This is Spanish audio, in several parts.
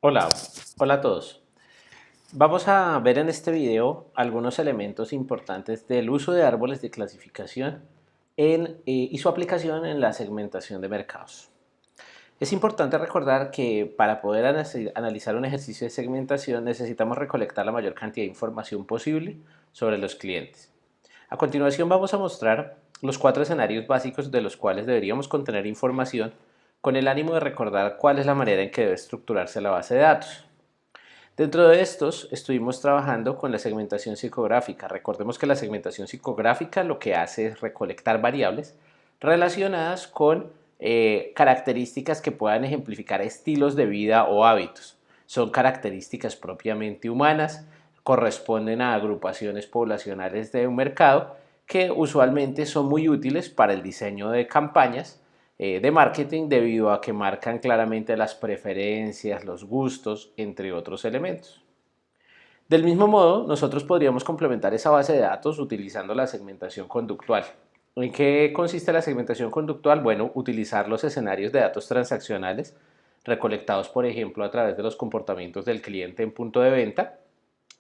Hola, hola a todos. Vamos a ver en este video algunos elementos importantes del uso de árboles de clasificación y su aplicación en la segmentación de mercados. Es importante recordar que para poder analizar un ejercicio de segmentación necesitamos recolectar la mayor cantidad de información posible sobre los clientes. A continuación vamos a mostrar los 4 escenarios básicos de los cuales deberíamos contener información con el ánimo de recordar cuál es la manera en que debe estructurarse la base de datos. Dentro de estos estuvimos trabajando con la segmentación psicográfica. Recordemos que la segmentación psicográfica lo que hace es recolectar variables relacionadas con características que puedan ejemplificar estilos de vida o hábitos. Son características propiamente humanas, corresponden a agrupaciones poblacionales de un mercado que usualmente son muy útiles para el diseño de campañas de marketing debido a que marcan claramente las preferencias, los gustos, entre otros elementos. Del mismo modo, nosotros podríamos complementar esa base de datos utilizando la segmentación conductual. ¿En qué consiste la segmentación conductual? Bueno, utilizar los escenarios de datos transaccionales recolectados, por ejemplo, a través de los comportamientos del cliente en punto de venta,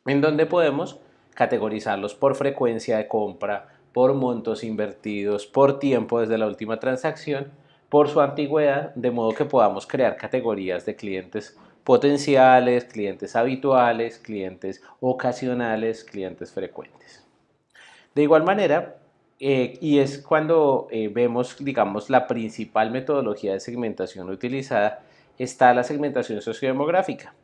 en donde podemos categorizarlos por frecuencia de compra, por montos invertidos, por tiempo desde la última transacción, por su antigüedad, de modo que podamos crear categorías de clientes potenciales, clientes habituales, clientes ocasionales, clientes frecuentes. De igual manera, y es cuando vemos, digamos, la principal metodología de segmentación utilizada, está la segmentación sociodemográfica,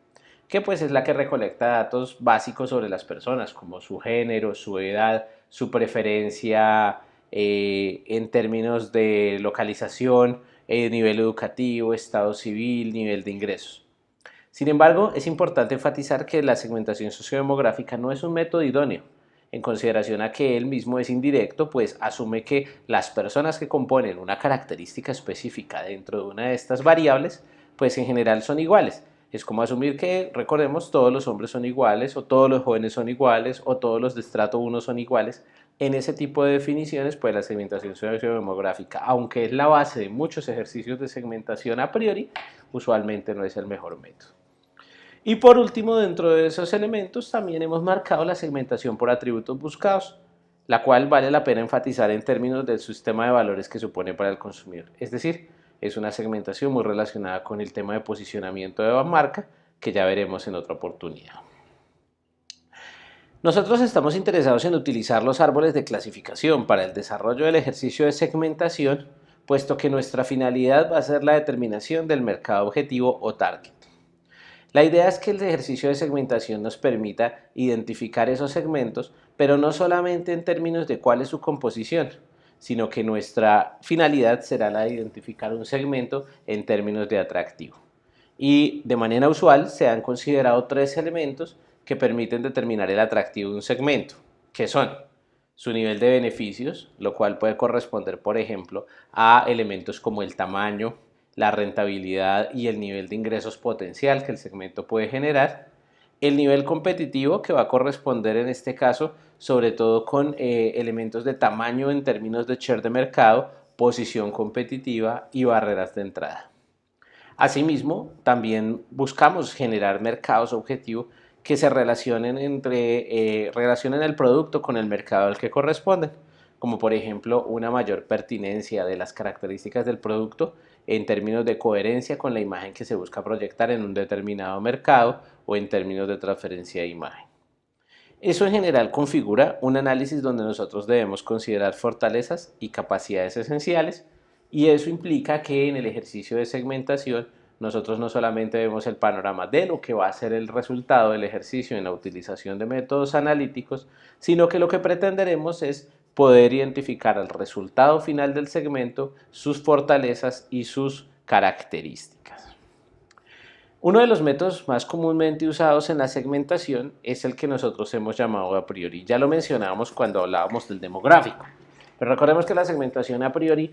que pues es la que recolecta datos básicos sobre las personas, como su género, su edad, su preferencia en términos de localización, nivel educativo, estado civil, nivel de ingresos. Sin embargo, es importante enfatizar que la segmentación sociodemográfica no es un método idóneo, en consideración a que él mismo es indirecto, pues asume que las personas que componen una característica específica dentro de una de estas variables, pues en general son iguales. Es como asumir que, recordemos, todos los hombres son iguales, o todos los jóvenes son iguales, o todos los de estrato 1 son iguales. En ese tipo de definiciones, pues la segmentación sociodemográfica, aunque es la base de muchos ejercicios de segmentación a priori, usualmente no es el mejor método. Y por último, dentro de esos elementos también hemos marcado la segmentación por atributos buscados, la cual vale la pena enfatizar en términos del sistema de valores que supone para el consumidor. Es decir, es una segmentación muy relacionada con el tema de posicionamiento de la marca, que ya veremos en otra oportunidad. Nosotros estamos interesados en utilizar los árboles de clasificación para el desarrollo del ejercicio de segmentación, puesto que nuestra finalidad va a ser la determinación del mercado objetivo o target. La idea es que el ejercicio de segmentación nos permita identificar esos segmentos, pero no solamente en términos de cuál es su composición, sino que nuestra finalidad será la de identificar un segmento en términos de atractivo. Y de manera usual se han considerado 3 elementos que permiten determinar el atractivo de un segmento, que son su nivel de beneficios, lo cual puede corresponder, por ejemplo, a elementos como el tamaño, la rentabilidad y el nivel de ingresos potencial que el segmento puede generar, el nivel competitivo que va a corresponder en este caso sobre todo con elementos de tamaño en términos de share de mercado, posición competitiva y barreras de entrada. Asimismo, también buscamos generar mercados objetivos que se relacionen el producto con el mercado al que corresponden, como por ejemplo una mayor pertinencia de las características del producto en términos de coherencia con la imagen que se busca proyectar en un determinado mercado o en términos de transferencia de imagen. Eso en general configura un análisis donde nosotros debemos considerar fortalezas y capacidades esenciales, y eso implica que en el ejercicio de segmentación nosotros no solamente vemos el panorama de lo que va a ser el resultado del ejercicio en la utilización de métodos analíticos, sino que lo que pretenderemos es poder identificar el resultado final del segmento, sus fortalezas y sus características. Uno de los métodos más comúnmente usados en la segmentación es el que nosotros hemos llamado a priori. Ya lo mencionábamos cuando hablábamos del demográfico. Pero recordemos que la segmentación a priori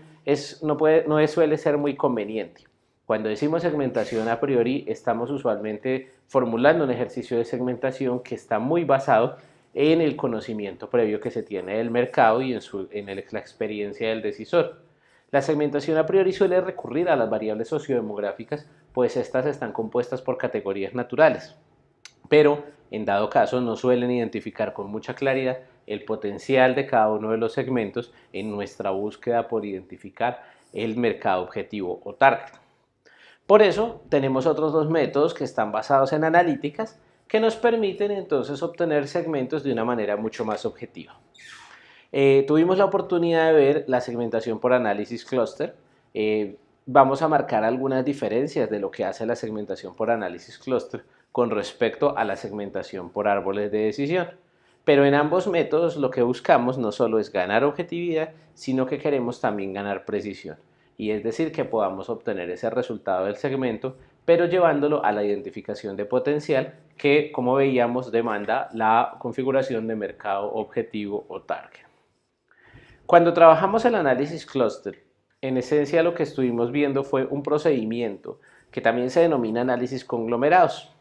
no suele ser muy conveniente. Cuando decimos segmentación a priori, estamos usualmente formulando un ejercicio de segmentación que está muy basado en el conocimiento previo que se tiene del mercado y en la experiencia del decisor. La segmentación a priori suele recurrir a las variables sociodemográficas pues estas están compuestas por categorías naturales, pero en dado caso no suelen identificar con mucha claridad el potencial de cada uno de los segmentos en nuestra búsqueda por identificar el mercado objetivo o target. Por eso tenemos otros dos métodos que están basados en analíticas que nos permiten entonces obtener segmentos de una manera mucho más objetiva. Tuvimos la oportunidad de ver la segmentación por análisis clúster. Vamos a marcar algunas diferencias de lo que hace la segmentación por análisis clúster con respecto a la segmentación por árboles de decisión. Pero en ambos métodos lo que buscamos no solo es ganar objetividad, sino que queremos también ganar precisión. Y es decir, que podamos obtener ese resultado del segmento, pero llevándolo a la identificación de potencial que, como veíamos, demanda la configuración de mercado objetivo o target. Cuando trabajamos el análisis clúster, en esencia lo que estuvimos viendo fue un procedimiento que también se denomina análisis conglomerados.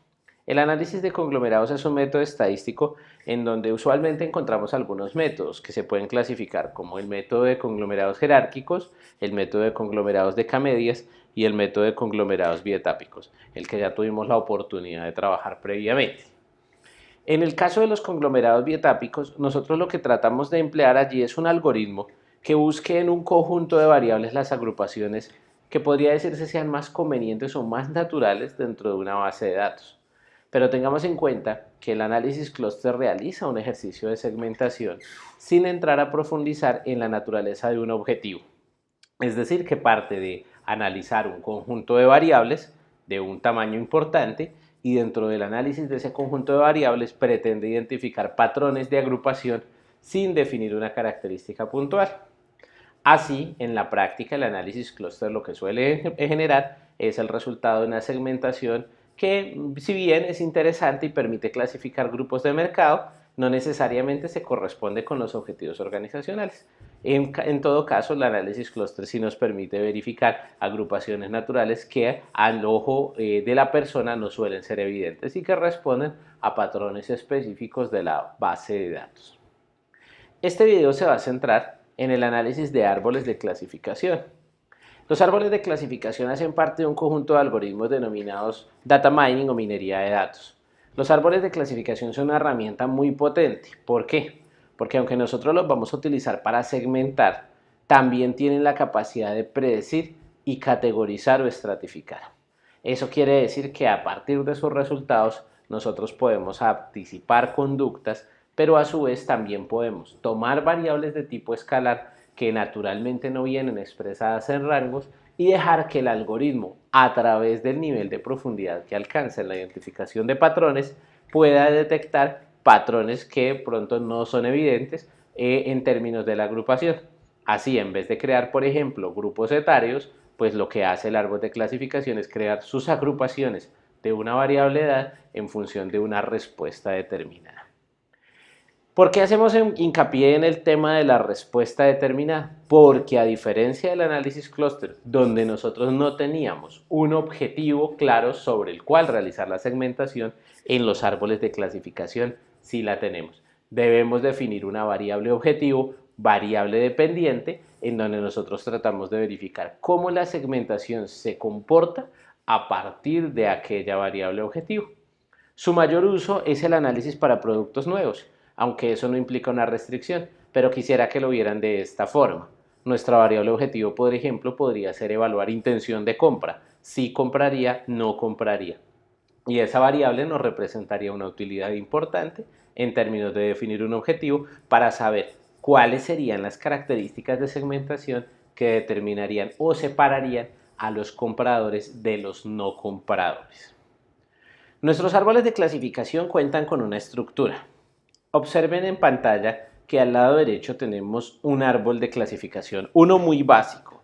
El análisis de conglomerados es un método estadístico en donde usualmente encontramos algunos métodos que se pueden clasificar como el método de conglomerados jerárquicos, el método de conglomerados de K-medias y el método de conglomerados bietápicos, el que ya tuvimos la oportunidad de trabajar previamente. En el caso de los conglomerados bietápicos, nosotros lo que tratamos de emplear allí es un algoritmo que busque en un conjunto de variables las agrupaciones que podría decirse sean más convenientes o más naturales dentro de una base de datos. Pero tengamos en cuenta que el análisis clúster realiza un ejercicio de segmentación sin entrar a profundizar en la naturaleza de un objetivo. Es decir, que parte de analizar un conjunto de variables de un tamaño importante y dentro del análisis de ese conjunto de variables pretende identificar patrones de agrupación sin definir una característica puntual. Así, en la práctica, el análisis clúster lo que suele generar es el resultado de una segmentación que, si bien es interesante y permite clasificar grupos de mercado, no necesariamente se corresponde con los objetivos organizacionales. En todo caso, el análisis clúster sí nos permite verificar agrupaciones naturales que al ojo de la persona no suelen ser evidentes y que responden a patrones específicos de la base de datos. Este video se va a centrar en el análisis de árboles de clasificación. Los árboles de clasificación hacen parte de un conjunto de algoritmos denominados data mining o minería de datos. Los árboles de clasificación son una herramienta muy potente. ¿Por qué? Porque aunque nosotros los vamos a utilizar para segmentar, también tienen la capacidad de predecir y categorizar o estratificar. Eso quiere decir que a partir de sus resultados nosotros podemos anticipar conductas, pero a su vez también podemos tomar variables de tipo escalar que naturalmente no vienen expresadas en rangos y dejar que el algoritmo, a través del nivel de profundidad que alcanza en la identificación de patrones, pueda detectar patrones que pronto no son evidentes en términos de la agrupación. Así, en vez de crear, por ejemplo, grupos etarios, pues lo que hace el árbol de clasificación es crear sus agrupaciones de una variable edad en función de una respuesta determinada. ¿Por qué hacemos hincapié en el tema de la respuesta determinada? Porque a diferencia del análisis clúster, donde nosotros no teníamos un objetivo claro sobre el cual realizar la segmentación, en los árboles de clasificación sí la tenemos. Debemos definir una variable objetivo, variable dependiente, en donde nosotros tratamos de verificar cómo la segmentación se comporta a partir de aquella variable objetivo. Su mayor uso es el análisis para productos nuevos, aunque eso no implica una restricción, pero quisiera que lo vieran de esta forma. Nuestra variable objetivo, por ejemplo, podría ser evaluar intención de compra. Si compraría, no compraría. Y esa variable nos representaría una utilidad importante en términos de definir un objetivo para saber cuáles serían las características de segmentación que determinarían o separarían a los compradores de los no compradores. Nuestros árboles de clasificación cuentan con una estructura. Observen en pantalla que al lado derecho tenemos un árbol de clasificación, uno muy básico.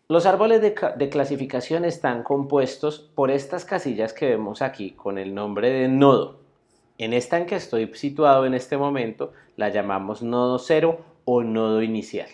Los árboles de clasificación están compuestos por estas casillas que vemos aquí con el nombre de nodo. En esta en que estoy situado en este momento la llamamos nodo 0 o nodo inicial.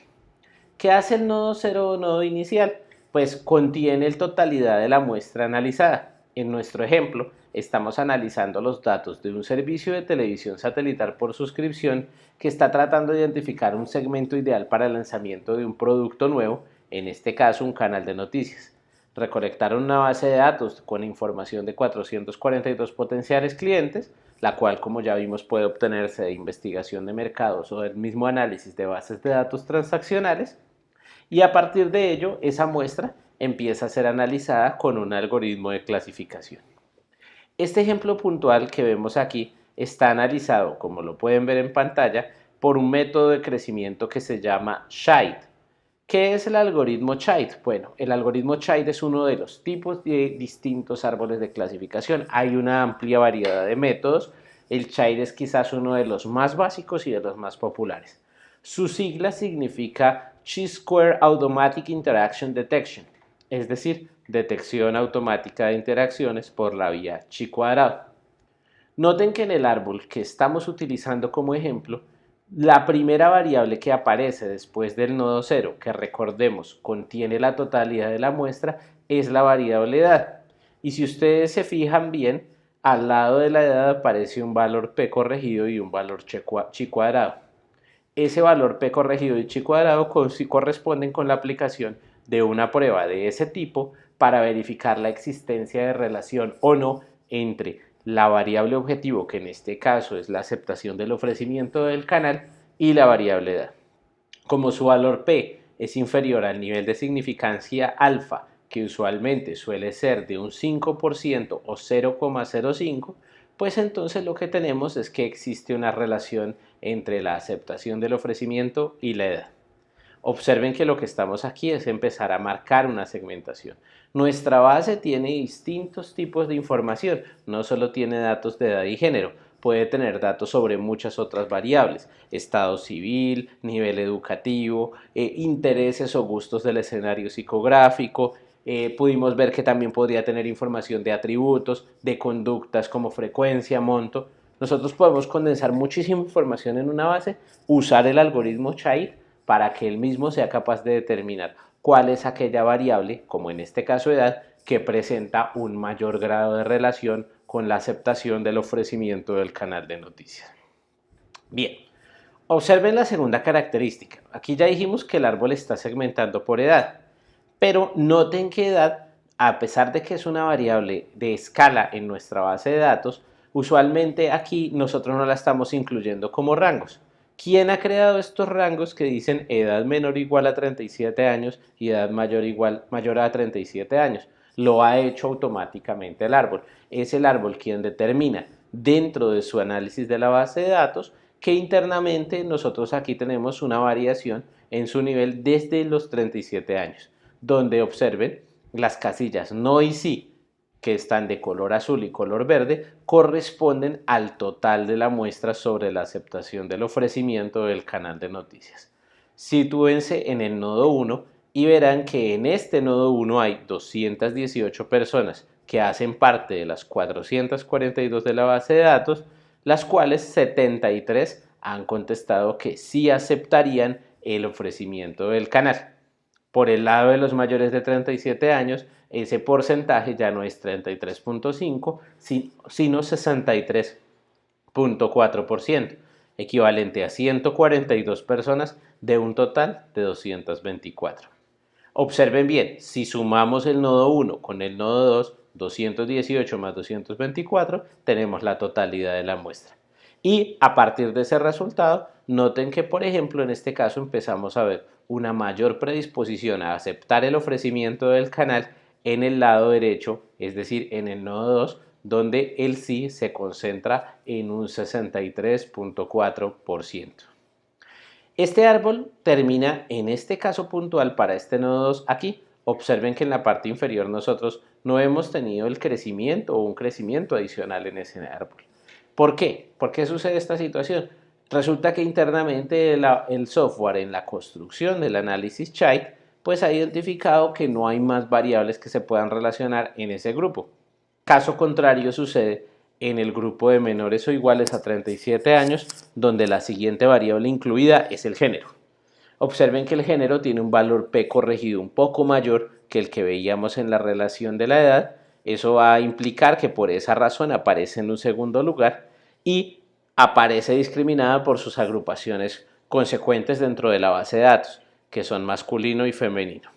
¿Qué hace el nodo 0 o nodo inicial? Pues contiene la totalidad de la muestra analizada. En nuestro ejemplo, estamos analizando los datos de un servicio de televisión satelital por suscripción que está tratando de identificar un segmento ideal para el lanzamiento de un producto nuevo, en este caso un canal de noticias. Recolectaron una base de datos con información de 442 potenciales clientes, la cual, como ya vimos, puede obtenerse de investigación de mercados o del mismo análisis de bases de datos transaccionales, y a partir de ello, esa muestra empieza a ser analizada con un algoritmo de clasificación. Este ejemplo puntual que vemos aquí está analizado, como lo pueden ver en pantalla, por un método de crecimiento que se llama SHIDE. ¿Qué es el algoritmo SHIDE? Bueno, el algoritmo SHIDE es uno de los tipos de distintos árboles de clasificación. Hay una amplia variedad de métodos. El SHIDE es quizás uno de los más básicos y de los más populares. Su sigla significa Chi-Square Automatic Interaction Detection, es decir, detección automática de interacciones por la vía chi cuadrado. Noten que en el árbol que estamos utilizando como ejemplo, la primera variable que aparece después del nodo 0, que recordemos contiene la totalidad de la muestra, es la variable edad. Y si ustedes se fijan bien, al lado de la edad aparece un valor p corregido y un valor chi cuadrado. Ese valor p corregido y chi cuadrado corresponden con la aplicación de una prueba de ese tipo para verificar la existencia de relación o no entre la variable objetivo, que en este caso es la aceptación del ofrecimiento del canal, y la variable edad. Como su valor p es inferior al nivel de significancia alfa, que usualmente suele ser de un 5% o 0,05, pues entonces lo que tenemos es que existe una relación entre la aceptación del ofrecimiento y la edad. Observen que lo que estamos aquí es empezar a marcar una segmentación. Nuestra base tiene distintos tipos de información, no solo tiene datos de edad y género, puede tener datos sobre muchas otras variables, estado civil, nivel educativo, intereses o gustos del escenario psicográfico. Pudimos ver que también podría tener información de atributos, de conductas como frecuencia, monto. Nosotros podemos condensar muchísima información en una base, usar el algoritmo SHIDE para que él mismo sea capaz de determinar cuál es aquella variable, como en este caso edad, que presenta un mayor grado de relación con la aceptación del ofrecimiento del canal de noticias. Bien, observen la segunda característica. Aquí ya dijimos que el árbol está segmentando por edad, pero noten que edad, a pesar de que es una variable de escala en nuestra base de datos, usualmente aquí nosotros no la estamos incluyendo como rangos. ¿Quién ha creado estos rangos que dicen edad menor o igual a 37 años y edad mayor a 37 años? Lo ha hecho automáticamente el árbol. Es el árbol quien determina dentro de su análisis de la base de datos que internamente nosotros aquí tenemos una variación en su nivel desde los 37 años, donde observen las casillas no y sí, que están de color azul y color verde, corresponden al total de la muestra sobre la aceptación del ofrecimiento del canal de noticias. Sitúense en el nodo 1 y verán que en este nodo 1 hay 218 personas que hacen parte de las 442 de la base de datos, las cuales 73 han contestado que sí aceptarían el ofrecimiento del canal. Por el lado de los mayores de 37 años, ese porcentaje ya no es 33.5, sino 63.4%, equivalente a 142 personas de un total de 224. Observen bien, si sumamos el nodo 1 con el nodo 2, 218 más 224, tenemos la totalidad de la muestra. Y a partir de ese resultado, noten que, por ejemplo, en este caso empezamos a ver una mayor predisposición a aceptar el ofrecimiento del canal en el lado derecho, es decir, en el nodo 2, donde el sí se concentra en un 63.4%. Este árbol termina en este caso puntual para este nodo 2 aquí. Observen que en la parte inferior nosotros no hemos tenido el crecimiento o un crecimiento adicional en ese árbol. ¿Por qué? ¿Por qué sucede esta situación? Resulta que internamente el software en la construcción del análisis SHIDE pues ha identificado que no hay más variables que se puedan relacionar en ese grupo. Caso contrario sucede en el grupo de menores o iguales a 37 años, donde la siguiente variable incluida es el género. Observen que el género tiene un valor P corregido un poco mayor que el que veíamos en la relación de la edad. Eso va a implicar que por esa razón aparece en un segundo lugar y aparece discriminada por sus agrupaciones consecuentes dentro de la base de datos, que son masculino y femenino.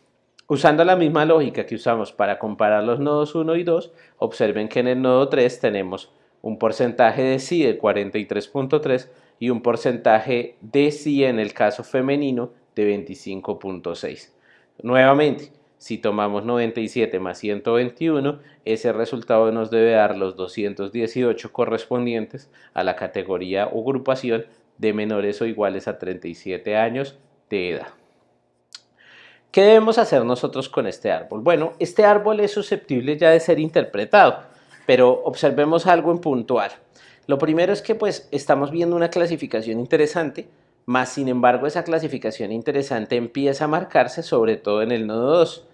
Usando la misma lógica que usamos para comparar los nodos 1 y 2, observen que en el nodo 3 tenemos un porcentaje de sí de 43.3 y un porcentaje de sí en el caso femenino de 25.6. Nuevamente, si tomamos 97 más 121, ese resultado nos debe dar los 218 correspondientes a la categoría o agrupación de menores o iguales a 37 años de edad. ¿Qué debemos hacer nosotros con este árbol? Bueno, este árbol es susceptible ya de ser interpretado, pero observemos algo en puntual. Lo primero es que pues estamos viendo una clasificación interesante, más sin embargo esa clasificación interesante empieza a marcarse sobre todo en el nodo 2.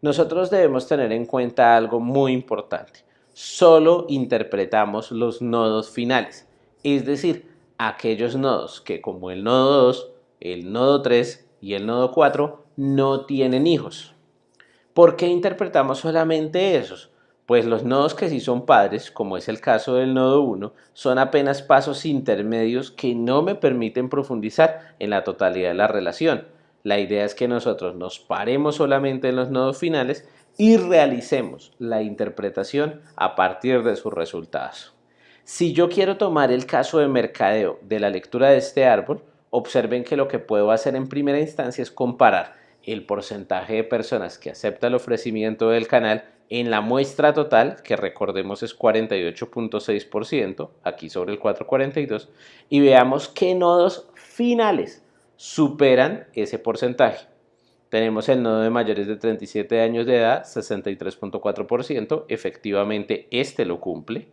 Nosotros debemos tener en cuenta algo muy importante. Solo interpretamos los nodos finales, es decir, aquellos nodos que como el nodo 2, el nodo 3 y el nodo 4 no tienen hijos. ¿Por qué interpretamos solamente esos? Pues los nodos que sí son padres, como es el caso del nodo 1, son apenas pasos intermedios que no me permiten profundizar en la totalidad de la relación. La idea es que nosotros nos paremos solamente en los nodos finales y realicemos la interpretación a partir de sus resultados. Si yo quiero tomar el caso de mercadeo de la lectura de este árbol, observen que lo que puedo hacer en primera instancia es comparar el porcentaje de personas que acepta el ofrecimiento del canal en la muestra total, que recordemos es 48.6%, aquí sobre el 442, y veamos qué nodos finales superan ese porcentaje. Tenemos el nodo de mayores de 37 años de edad, 63.4%, efectivamente este lo cumple.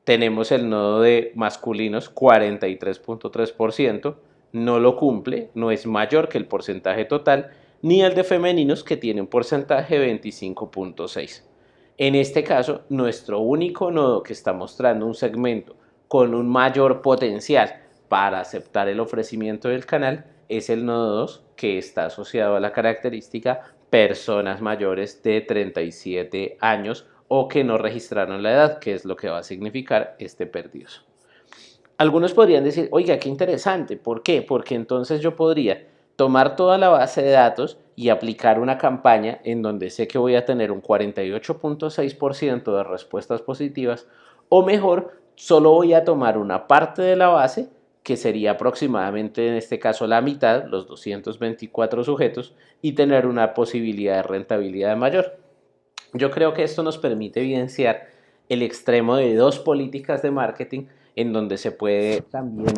Tenemos el nodo de masculinos, 43.3%, no lo cumple, no es mayor que el porcentaje total, ni el de femeninos, que tiene un porcentaje de 25.6%. En este caso, nuestro único nodo que está mostrando un segmento con un mayor potencial para aceptar el ofrecimiento del canal es el nodo 2, que está asociado a la característica personas mayores de 37 años o que no registraron la edad, que es lo que va a significar este perdidos. Algunos podrían decir, oiga, qué interesante, ¿por qué? Porque entonces yo podría tomar toda la base de datos y aplicar una campaña en donde sé que voy a tener un 48.6% de respuestas positivas, o mejor, solo voy a tomar una parte de la base, que sería aproximadamente en este caso la mitad, los 224 sujetos, y tener una posibilidad de rentabilidad mayor. Yo creo que esto nos permite evidenciar el extremo de dos políticas de marketing en donde se puede también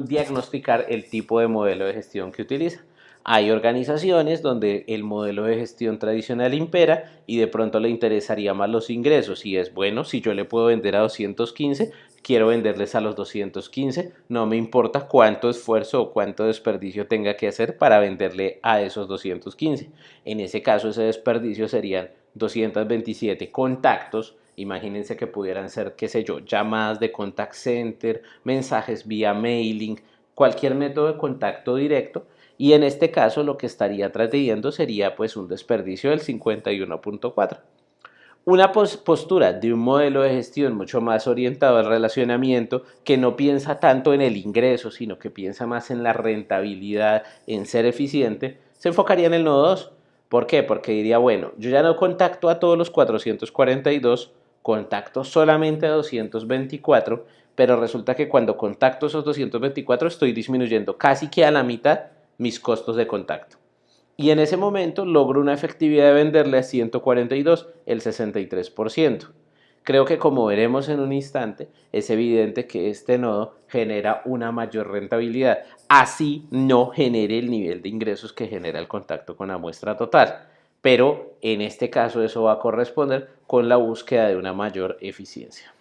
diagnosticar el tipo de modelo de gestión que utiliza. Hay organizaciones donde el modelo de gestión tradicional impera y de pronto le interesaría más los ingresos y es bueno, si yo le puedo vender a 215, quiero venderles a los 215, no me importa cuánto esfuerzo o cuánto desperdicio tenga que hacer para venderle a esos 215. En ese caso ese desperdicio serían 227 contactos. Imagínense que pudieran ser, qué sé yo, llamadas de contact center, mensajes vía mailing, cualquier método de contacto directo. Y en este caso lo que estaría trayendo sería pues un desperdicio del 51.4. Una postura de un modelo de gestión mucho más orientado al relacionamiento, que no piensa tanto en el ingreso, sino que piensa más en la rentabilidad, en ser eficiente, se enfocaría en el nodo 2. ¿Por qué? Porque diría, bueno, yo ya no contacto a todos los 442, contacto solamente a 224, pero resulta que cuando contacto esos 224 estoy disminuyendo casi que a la mitad mis costos de contacto. Y en ese momento logro una efectividad de venderle a 142, el 63%. Creo que como veremos en un instante, es evidente que este nodo genera una mayor rentabilidad, así no genere el nivel de ingresos que genera el contacto con la muestra total. Pero en este caso eso va a corresponder con la búsqueda de una mayor eficiencia.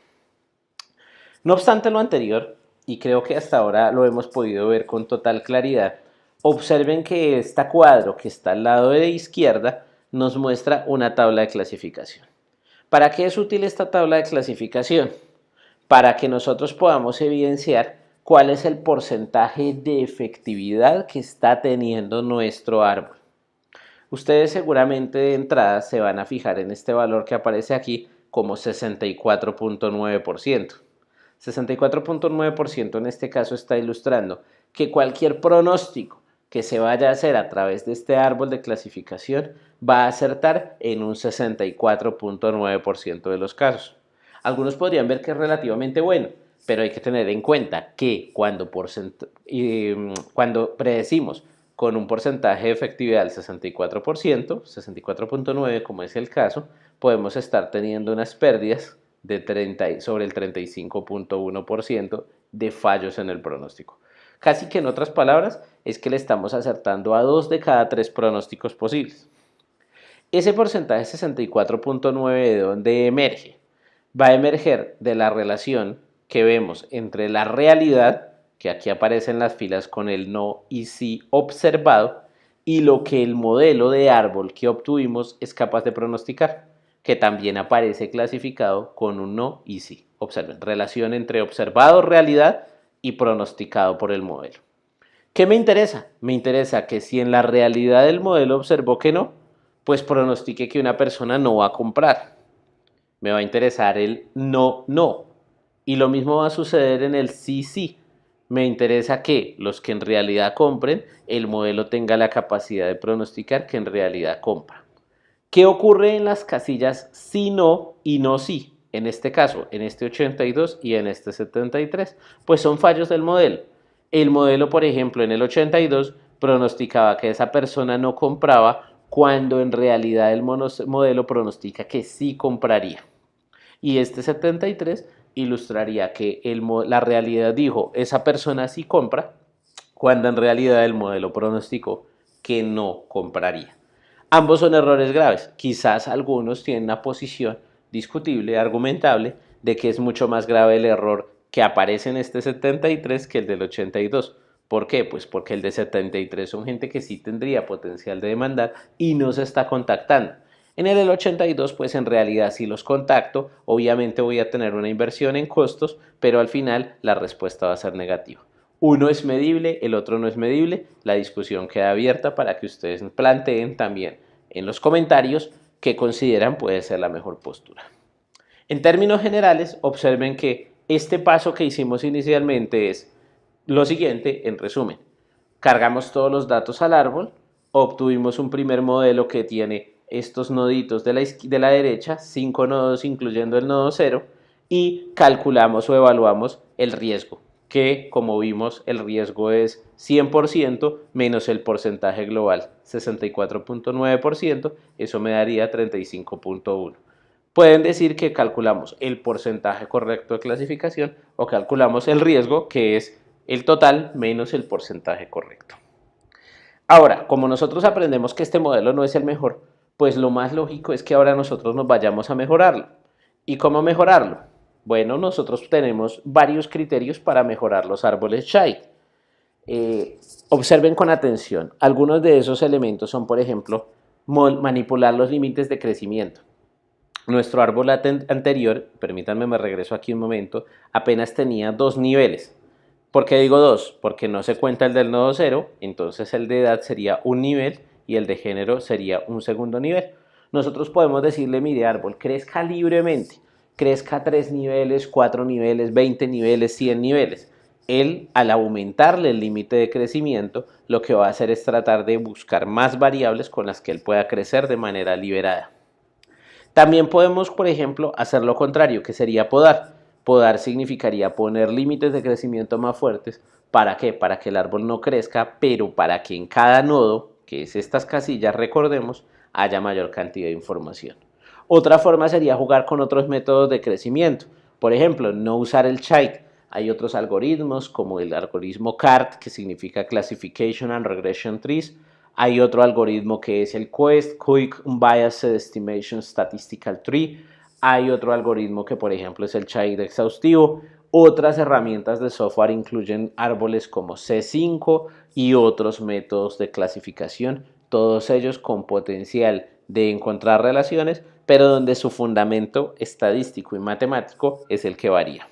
No obstante lo anterior, y creo que hasta ahora lo hemos podido ver con total claridad, observen que este cuadro que está al lado de la izquierda nos muestra una tabla de clasificación. ¿Para qué es útil esta tabla de clasificación? Para que nosotros podamos evidenciar cuál es el porcentaje de efectividad que está teniendo nuestro árbol. Ustedes seguramente de entrada se van a fijar en este valor que aparece aquí como 64.9%. 64.9% en este caso está ilustrando que cualquier pronóstico que se vaya a hacer a través de este árbol de clasificación va a acertar en un 64.9% de los casos. Algunos podrían ver que es relativamente bueno, pero hay que tener en cuenta que cuando predecimos con un porcentaje de efectividad del 64%, 64.9% como es el caso, podemos estar teniendo unas pérdidas sobre el 35.1% de fallos en el pronóstico. Casi que en otras palabras, es que le estamos acertando a 2 de cada 3 pronósticos posibles. Ese porcentaje 64.9 ¿de dónde emerge? Va a emerger de la relación que vemos entre la realidad, que aquí aparecen las filas con el no y sí observado, y lo que el modelo de árbol que obtuvimos es capaz de pronosticar, que también aparece clasificado con un no y sí. Observen, relación entre observado, realidad, y pronosticado por el modelo. ¿Qué me interesa? Me interesa que si en la realidad el modelo observó que no, pues pronostique que una persona no va a comprar. Me va a interesar el no, no. Y lo mismo va a suceder en el sí, sí. Me interesa que los que en realidad compren, el modelo tenga la capacidad de pronosticar que en realidad compra. ¿Qué ocurre en las casillas sí, no y no, sí? En este caso, en este 82 y en este 73, pues son fallos del modelo. El modelo, por ejemplo, en el 82 pronosticaba que esa persona no compraba cuando en realidad el modelo pronostica que sí compraría. Y este 73 ilustraría que la realidad dijo esa persona sí compra cuando en realidad el modelo pronosticó que no compraría. Ambos son errores graves. Quizás algunos tienen una posición discutible, argumentable, de que es mucho más grave el error que aparece en este 73 que el del 82. ¿Por qué? Pues porque el de 73 son gente que sí tendría potencial de demandar y no se está contactando. En el del 82, pues en realidad si los contacto, obviamente voy a tener una inversión en costos, pero al final la respuesta va a ser negativa. Uno es medible, el otro no es medible. La discusión queda abierta para que ustedes planteen también en los comentarios qué consideran puede ser la mejor postura. En términos generales, observen que este paso que hicimos inicialmente es lo siguiente, en resumen. Cargamos todos los datos al árbol, obtuvimos un primer modelo que tiene estos noditos de la derecha, 5 nodos incluyendo el nodo 0, y calculamos o evaluamos el riesgo, que como vimos el riesgo es 100% menos el porcentaje global, 64.9%, eso me daría 35.1%. Pueden decir que calculamos el porcentaje correcto de clasificación o calculamos el riesgo, que es el total menos el porcentaje correcto. Ahora, como nosotros aprendemos que este modelo no es el mejor, pues lo más lógico es que ahora nosotros nos vayamos a mejorarlo. ¿Y cómo mejorarlo? Bueno, nosotros tenemos varios criterios para mejorar los árboles Shide. Observen con atención. Algunos de esos elementos son, por ejemplo, manipular los límites de crecimiento. Nuestro árbol anterior, permítanme me regreso aquí un momento, apenas tenía 2 niveles. ¿Por qué digo 2? Porque no se cuenta el del nodo 0, entonces el de edad sería un nivel y el de género sería un segundo nivel. Nosotros podemos decirle, mire árbol, crezca libremente, crezca 3 niveles, 4 niveles, 20 niveles, 100 niveles. Él, al aumentarle el límite de crecimiento, lo que va a hacer es tratar de buscar más variables con las que él pueda crecer de manera liberada. También podemos, por ejemplo, hacer lo contrario, que sería podar. Podar significaría poner límites de crecimiento más fuertes. ¿Para qué? Para que el árbol no crezca, pero para que en cada nodo, que es estas casillas, recordemos, haya mayor cantidad de información. Otra forma sería jugar con otros métodos de crecimiento. Por ejemplo, no usar el child. Hay otros algoritmos como el algoritmo CART, que significa Classification and Regression Trees. Hay otro algoritmo que es el QUEST, Quick Unbiased Estimation Statistical Tree. Hay otro algoritmo que, por ejemplo, es el Child exhaustivo. Otras herramientas de software incluyen árboles como C5 y otros métodos de clasificación, todos ellos con potencial de encontrar relaciones, pero donde su fundamento estadístico y matemático es el que varía.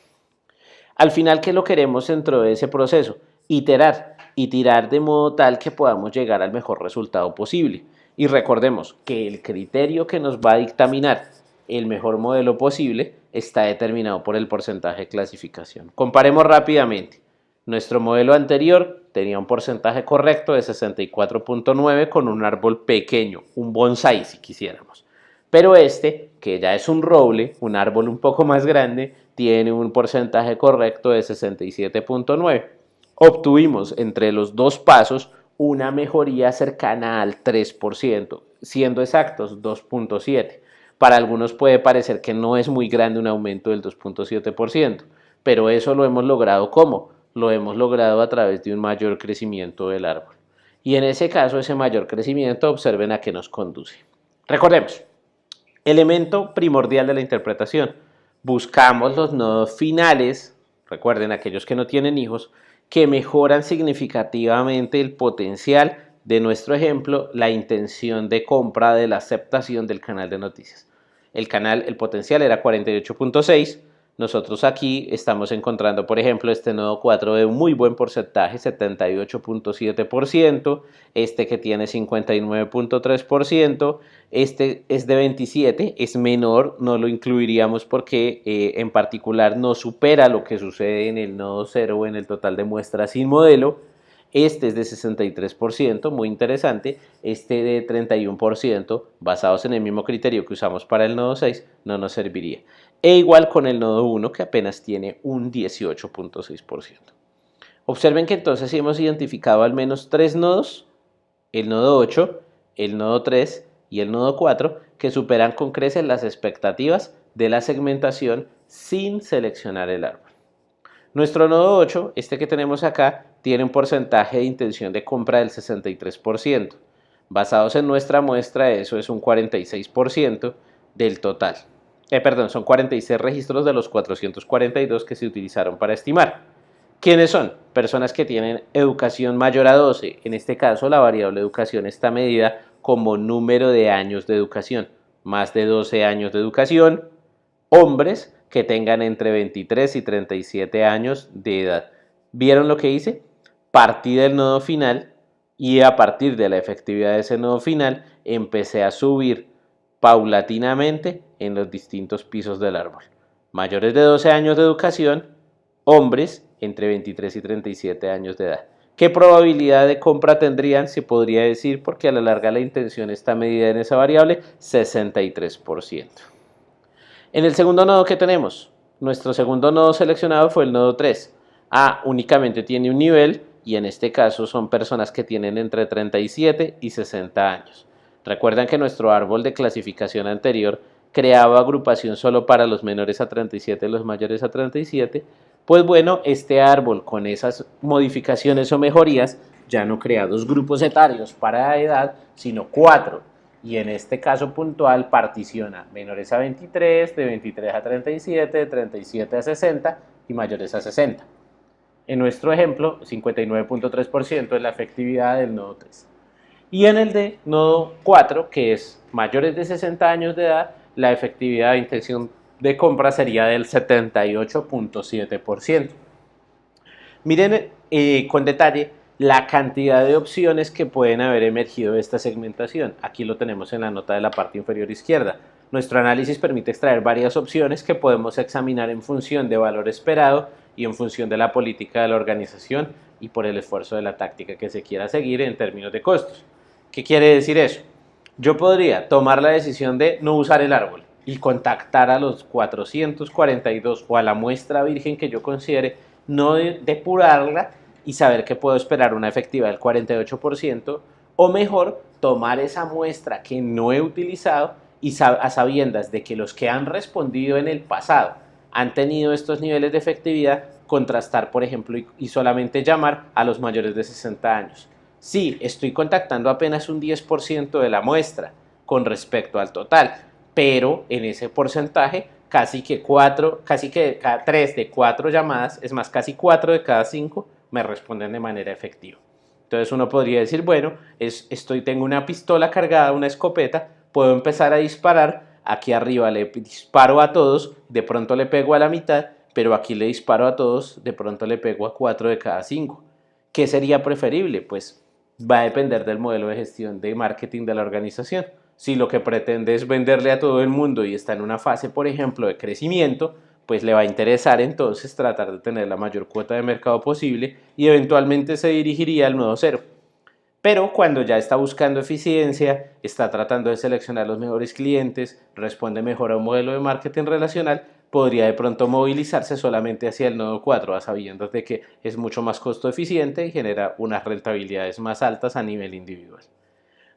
Al final, ¿qué lo queremos dentro de ese proceso? Iterar de modo tal que podamos llegar al mejor resultado posible. Y recordemos que el criterio que nos va a dictaminar el mejor modelo posible está determinado por el porcentaje de clasificación. Comparemos rápidamente. Nuestro modelo anterior tenía un porcentaje correcto de 64.9 con un árbol pequeño, un bonsái si quisiéramos. Pero este, que ya es un roble, un árbol un poco más grande, tiene un porcentaje correcto de 67.9. Obtuvimos entre los dos pasos una mejoría cercana al 3%, siendo exactos 2.7. Para algunos puede parecer que no es muy grande un aumento del 2.7%, pero eso lo hemos logrado ¿cómo? Lo hemos logrado a través de un mayor crecimiento del árbol. Y en ese caso, ese mayor crecimiento, observen a qué nos conduce. Recordemos, elemento primordial de la interpretación. Buscamos los nodos finales, recuerden aquellos que no tienen hijos, que mejoran significativamente el potencial de nuestro ejemplo, la intención de compra de la aceptación del canal de noticias. El potencial era 48.6. Nosotros aquí estamos encontrando, por ejemplo, este nodo 4 de muy buen porcentaje, 78.7%, este que tiene 59.3%, este es de 27, es menor, no lo incluiríamos porque en particular no supera lo que sucede en el nodo 0 o en el total de muestras sin modelo. Este es de 63%, muy interesante. Este de 31%, basados en el mismo criterio que usamos para el nodo 6, no nos serviría. E igual con el nodo 1, que apenas tiene un 18.6%. Observen que entonces hemos identificado al menos 3 nodos, el nodo 8, el nodo 3 y el nodo 4, que superan con creces las expectativas de la segmentación sin seleccionar el árbol. Nuestro nodo 8, este que tenemos acá, tiene un porcentaje de intención de compra del 63%. Basados en nuestra muestra, eso es un 46% del total. Son 46 registros de los 442 que se utilizaron para estimar. ¿Quiénes son? Personas que tienen educación mayor a 12. En este caso, la variable educación está medida como número de años de educación. Más de 12 años de educación. Hombres que tengan entre 23 y 37 años de edad. ¿Vieron lo que hice? Partí del nodo final y a partir de la efectividad de ese nodo final empecé a subir paulatinamente en los distintos pisos del árbol. Mayores de 12 años de educación, hombres entre 23 y 37 años de edad. ¿Qué probabilidad de compra tendrían? Se podría decir, porque a la larga la intención está medida en esa variable, 63%. En el segundo nodo que tenemos, nuestro segundo nodo seleccionado fue el nodo 3. Únicamente tiene un nivel y en este caso son personas que tienen entre 37 y 60 años. Recuerdan que nuestro árbol de clasificación anterior creaba agrupación solo para los menores a 37 y los mayores a 37. Pues bueno, este árbol con esas modificaciones o mejorías ya no crea 2 grupos etarios para edad, sino 4. Y en este caso puntual particiona menores a 23, de 23 a 37, de 37 a 60 y mayores a 60. En nuestro ejemplo, 59.3% es la efectividad del nodo 3. Y en el de nodo 4, que es mayores de 60 años de edad, la efectividad de intención de compra sería del 78.7%. Miren con detalle la cantidad de opciones que pueden haber emergido de esta segmentación. Aquí lo tenemos en la nota de la parte inferior izquierda. Nuestro análisis permite extraer varias opciones que podemos examinar en función de valor esperado y en función de la política de la organización y por el esfuerzo de la táctica que se quiera seguir en términos de costos. ¿Qué quiere decir eso? Yo podría tomar la decisión de no usar el árbol y contactar a los 442 o a la muestra virgen que yo considere, no depurarla y saber que puedo esperar una efectividad del 48%, o mejor, tomar esa muestra que no he utilizado y a sabiendas de que los que han respondido en el pasado han tenido estos niveles de efectividad, contrastar, por ejemplo, y solamente llamar a los mayores de 60 años. Sí, estoy contactando apenas un 10% de la muestra con respecto al total, pero en ese porcentaje casi que 3 de 4 llamadas, es más, casi 4 de cada 5 me responden de manera efectiva. Entonces uno podría decir, bueno, tengo una pistola cargada, una escopeta, puedo empezar a disparar, aquí arriba le disparo a todos, de pronto le pego a la mitad, pero aquí le disparo a todos, de pronto le pego a 4 de cada 5. ¿Qué sería preferible? Pues va a depender del modelo de gestión de marketing de la organización. Si lo que pretende es venderle a todo el mundo y está en una fase, por ejemplo, de crecimiento, pues le va a interesar entonces tratar de tener la mayor cuota de mercado posible y eventualmente se dirigiría al nodo cero. Pero cuando ya está buscando eficiencia, está tratando de seleccionar los mejores clientes, responde mejor a un modelo de marketing relacional, podría de pronto movilizarse solamente hacia el nodo 4, a sabiendas de que es mucho más costo eficiente y genera unas rentabilidades más altas a nivel individual.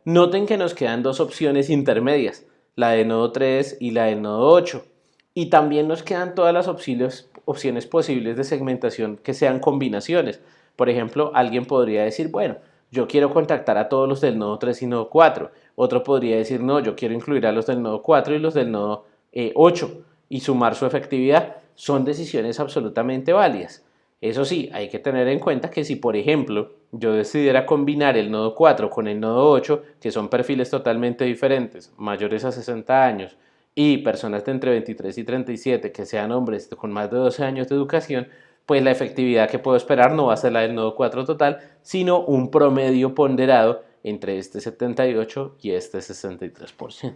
Noten que nos quedan dos opciones intermedias, la de nodo 3 y la del nodo 8. Y también nos quedan todas las opciones posibles de segmentación que sean combinaciones. Por ejemplo, alguien podría decir, bueno, yo quiero contactar a todos los del nodo 3 y nodo 4. Otro podría decir, no, yo quiero incluir a los del nodo 4 y los del nodo 8 y sumar su efectividad. Son decisiones absolutamente válidas. Eso sí, hay que tener en cuenta que si, por ejemplo, yo decidiera combinar el nodo 4 con el nodo 8, que son perfiles totalmente diferentes, mayores a 60 años, y personas de entre 23 y 37 que sean hombres con más de 12 años de educación, pues la efectividad que puedo esperar no va a ser la del nodo 4 total, sino un promedio ponderado entre este 78 y este 63%.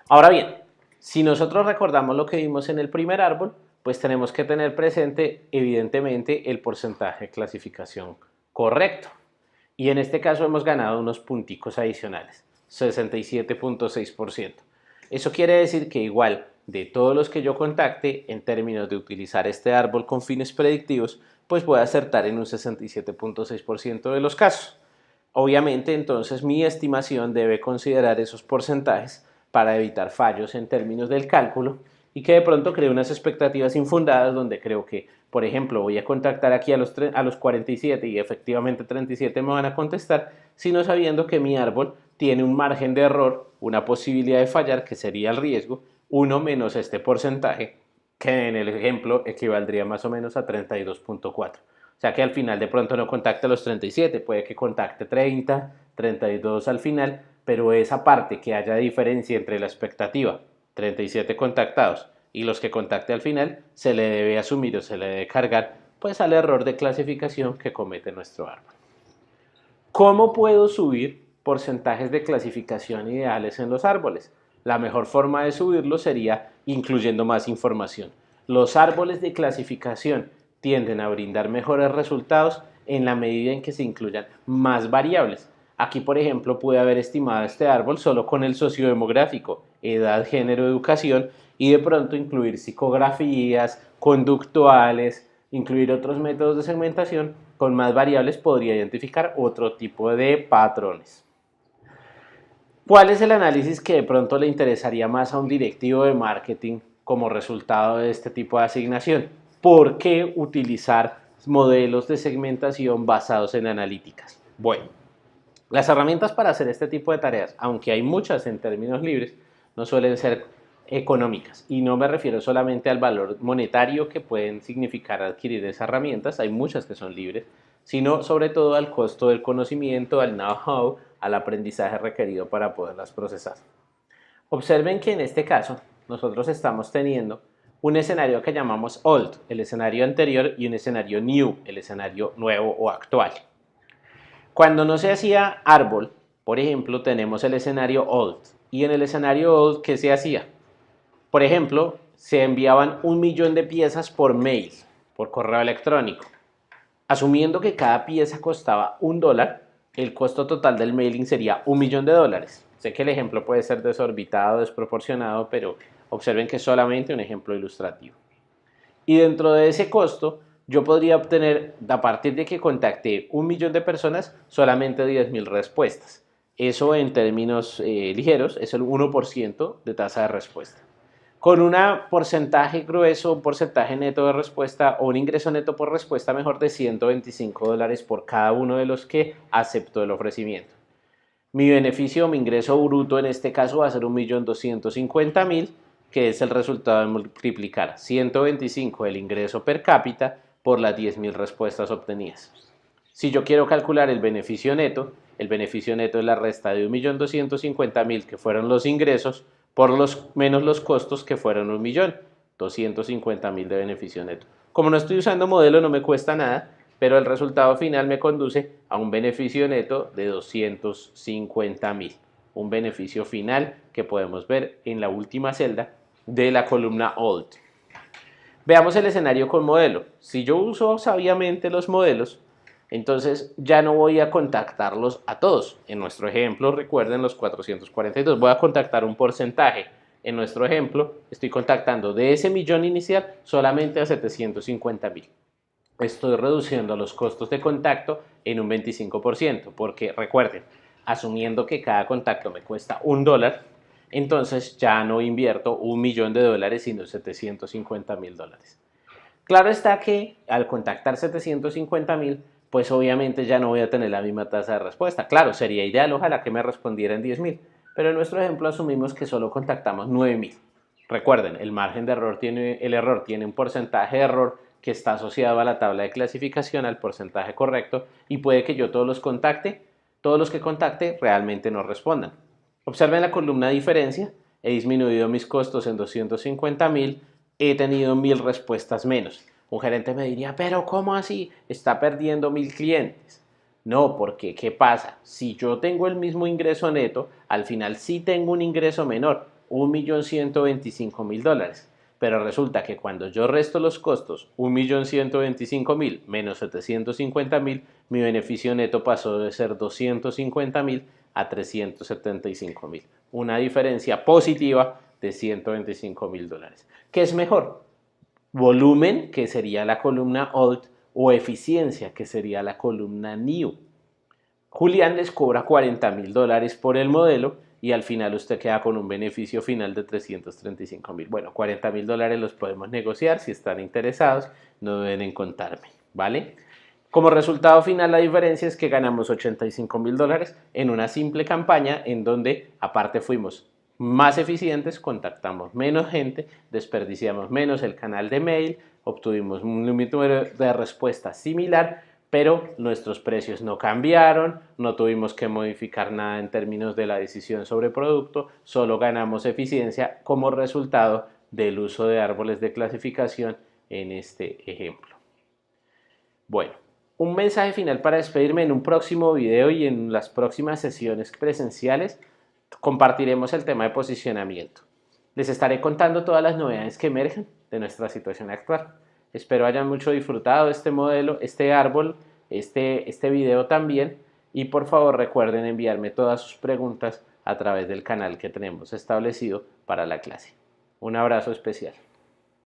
Ahora bien, si nosotros recordamos lo que vimos en el primer árbol, pues tenemos que tener presente evidentemente el porcentaje de clasificación correcto. Y en este caso hemos ganado unos punticos adicionales, 67.6%. Eso quiere decir que igual de todos los que yo contacte en términos de utilizar este árbol con fines predictivos, pues voy a acertar en un 67.6% de los casos. Obviamente entonces mi estimación debe considerar esos porcentajes para evitar fallos en términos del cálculo y que de pronto cree unas expectativas infundadas donde creo que, por ejemplo, voy a contactar aquí a los 47 y efectivamente 37 me van a contestar, sino sabiendo que mi árbol tiene un margen de error, una posibilidad de fallar que sería el riesgo, 1 menos este porcentaje, que en el ejemplo equivaldría más o menos a 32.4. O sea que al final de pronto no contacte los 37, puede que contacte 30, 32 al final, pero esa parte que haya diferencia entre la expectativa, 37 contactados, y los que contacte al final, se le debe asumir o se le debe cargar pues al error de clasificación que comete nuestro árbol. ¿Cómo puedo subir porcentajes de clasificación ideales en los árboles? La mejor forma de subirlo sería incluyendo más información. Los árboles de clasificación tienden a brindar mejores resultados en la medida en que se incluyan más variables. Aquí, por ejemplo, pude haber estimado este árbol solo con el sociodemográfico, edad, género, educación, y de pronto incluir psicografías, conductuales, incluir otros métodos de segmentación. Con más variables podría identificar otro tipo de patrones. ¿Cuál es el análisis que de pronto le interesaría más a un directivo de marketing como resultado de este tipo de asignación? ¿Por qué utilizar modelos de segmentación basados en analíticas? Bueno, las herramientas para hacer este tipo de tareas, aunque hay muchas en términos libres, no suelen ser económicas. Y no me refiero solamente al valor monetario que pueden significar adquirir esas herramientas, hay muchas que son libres, sino sobre todo al costo del conocimiento, al know-how, al aprendizaje requerido para poderlas procesar. Observen que en este caso nosotros estamos teniendo un escenario que llamamos old, el escenario anterior, y un escenario new, el escenario nuevo o actual. Cuando no se hacía árbol, por ejemplo, tenemos el escenario old. Y en el escenario old, ¿qué se hacía? Por ejemplo, se enviaban 1.000.000 de piezas por mail, por correo electrónico. Asumiendo que cada pieza costaba $1, el costo total del mailing sería $1.000.000. Sé que el ejemplo puede ser desorbitado, desproporcionado, pero observen que es solamente un ejemplo ilustrativo. Y dentro de ese costo, yo podría obtener, a partir de que contacté 1.000.000 de personas, solamente 10.000 respuestas. Eso en términos ligeros es el 1% de tasa de respuesta. Con un porcentaje grueso, un porcentaje neto de respuesta o un ingreso neto por respuesta mejor de $125 por cada uno de los que aceptó el ofrecimiento. Mi beneficio, mi ingreso bruto en este caso va a ser 1.250.000, que es el resultado de multiplicar 125 el ingreso per cápita por las 10.000 respuestas obtenidas. Si yo quiero calcular el beneficio neto es la resta de 1.250.000 que fueron los ingresos por menos los costos que fueron 1.250.000 de beneficio neto. Como no estoy usando modelo no me cuesta nada, pero el resultado final me conduce a un beneficio neto de 250.000. Un beneficio final que podemos ver en la última celda de la columna old. Veamos el escenario con modelo. Si yo uso sabiamente los modelos, entonces ya no voy a contactarlos a todos. En nuestro ejemplo, recuerden los 442, voy a contactar un porcentaje. En nuestro ejemplo, estoy contactando de ese millón inicial solamente a 750.000. Estoy reduciendo los costos de contacto en un 25%, porque recuerden, asumiendo que cada contacto me cuesta $1, entonces ya no invierto $1.000.000, sino $750.000. Claro está que al contactar 750.000, pues obviamente ya no voy a tener la misma tasa de respuesta. Claro, sería ideal, ojalá que me respondieran 10.000, pero en nuestro ejemplo asumimos que solo contactamos 9.000. Recuerden, el margen de error el error tiene un porcentaje de error que está asociado a la tabla de clasificación, al porcentaje correcto, y puede que yo todos los que contacte realmente no respondan. Observen la columna diferencia, he disminuido mis costos en 250.000, he tenido 1.000 respuestas menos. Un gerente me diría, pero ¿cómo así? Está perdiendo 1.000 clientes. No, porque ¿qué pasa? Si yo tengo el mismo ingreso neto, al final sí tengo un ingreso menor, $1.125.000. Pero resulta que cuando yo resto los costos, 1.125.000 menos 750.000, mi beneficio neto pasó de ser 250.000 a 375.000. Una diferencia positiva de $125.000. ¿Qué es mejor? Volumen, que sería la columna Old, o eficiencia, que sería la columna New. Julián les cobra $40.000 por el modelo y al final usted queda con un beneficio final de 335.000. Bueno, $40.000 los podemos negociar. Si están interesados, no deben contarme, ¿vale? Como resultado final, la diferencia es que ganamos $85.000 en una simple campaña en donde aparte fuimos más eficientes, contactamos menos gente, desperdiciamos menos el canal de mail, obtuvimos un número de respuestas similar, pero nuestros precios no cambiaron, no tuvimos que modificar nada en términos de la decisión sobre producto, solo ganamos eficiencia como resultado del uso de árboles de clasificación en este ejemplo. Bueno, un mensaje final para despedirme. En un próximo video y en las próximas sesiones presenciales compartiremos el tema de posicionamiento. Les estaré contando todas las novedades que emergen de nuestra situación actual. Espero hayan mucho disfrutado este modelo, este árbol, este video también. Y por favor recuerden enviarme todas sus preguntas a través del canal que tenemos establecido para la clase. Un abrazo especial.